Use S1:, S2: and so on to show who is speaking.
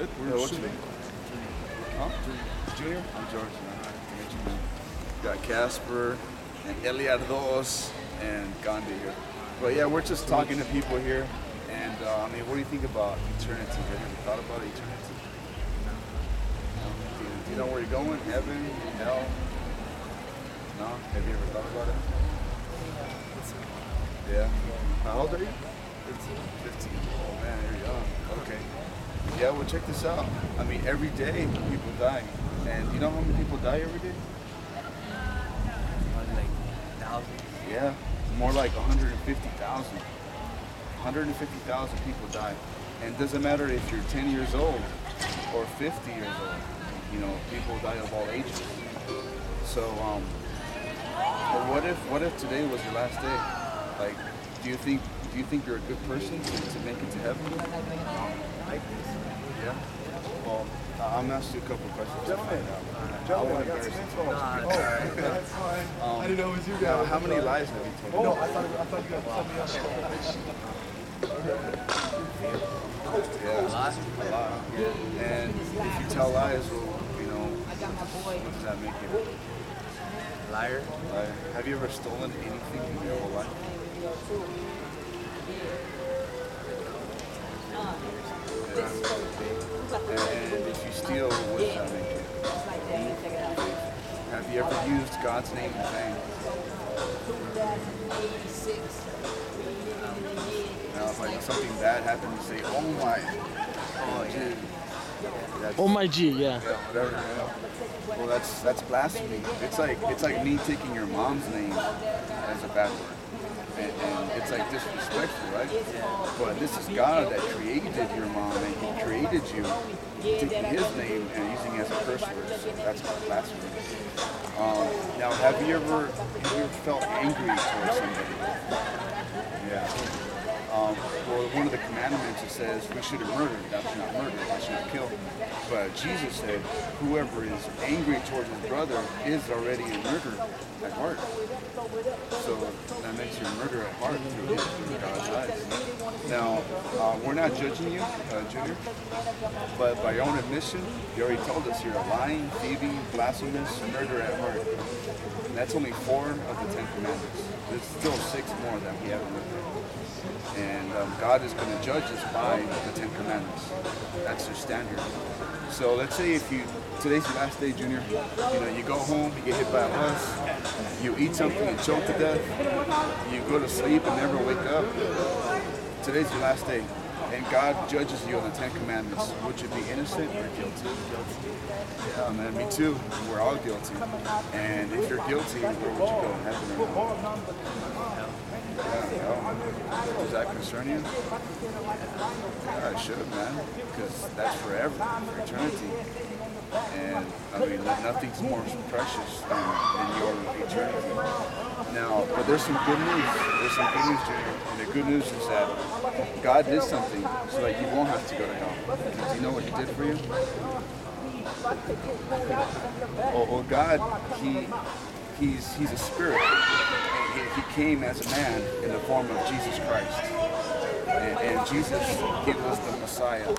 S1: Good.
S2: What's your name? Huh? Junior? I'm George. Got Casper and Eliardos and Gandhi here. But yeah, we're just talking to people here. And I mean, what do you think about eternity? Have you ever thought about eternity? Do you know where you're going? Heaven? Hell? No? Have you ever thought about it? Yeah. How old are you? 15. Oh man, you're young. Okay. Yeah, well check this out. I mean, every day people die. And you know how many people die every day?
S1: Like thousands.
S2: Yeah, more like 150,000. 150,000 people die. And it doesn't matter if you're 10 years old or 50 years old. You know, people die of all ages. So, but what if today was your last day? Like, do you think you're a good person to make it to heaven? Yeah. Well, I'm gonna ask you a couple of questions.
S3: Gentlemen,
S2: I won't embarrass you.
S3: That's fine. I didn't know it was you guys.
S2: How many lies have you told?
S3: No, I thought you guys were something else.
S2: Yeah, a lot. And if you tell lies, well, you know, what does that make you?
S1: Liar.
S2: Liar. Have you ever stolen anything in your whole life? And if you steal, what does that make you? Have you ever used God's name in vain? Now, if like something bad happened, you say, "Oh my, dude."
S4: Oh my G, yeah.
S2: Yeah, whatever. Yeah. Well, that's blasphemy. It's like me taking your mom's name as a bad word. And it's like disrespectful, right? But this is God that created your mom, and He created you, taking His name and using it as a curse word. So that's blasphemy. Now, have you ever felt angry towards somebody? Yeah. Well, one of the commandments, it says we shouldn't murder. Thou shalt not murder. Thou shalt not kill. But Jesus said, whoever is angry towards his brother is already a murderer at heart. So that makes you a murderer at heart through God's eyes. Now, we're not judging you, Junior, but by your own admission, you already told us you're a lying, thieving, blasphemous, murderer at heart. And that's only 4 of the 10 commandments. There's still 6 more that we haven't looked at. And God is going to judge us by the 10 commandments. That's their standard. So let's say if today's your last day, Junior, you go home, you get hit by a bus, you eat something and choke to death, you go to sleep and never wake up. Today's your last day. And God judges you on the 10 commandments. Would you be innocent or guilty? Yeah, man, me too. We're all guilty. And if you're guilty, where would you go? Heaven or hell? Yeah, does that concern you? Yeah, it should, man. Because that's forever, for eternity. And I mean, nothing's more precious than your eternity. Now, but there's some good news. There's some good news, Junior. And the good news is that God did something so that you won't have to go to hell. Do you know what He did for you? Well, God, He's a spirit. He came as a man in the form of Jesus Christ. And Jesus, He was the Messiah.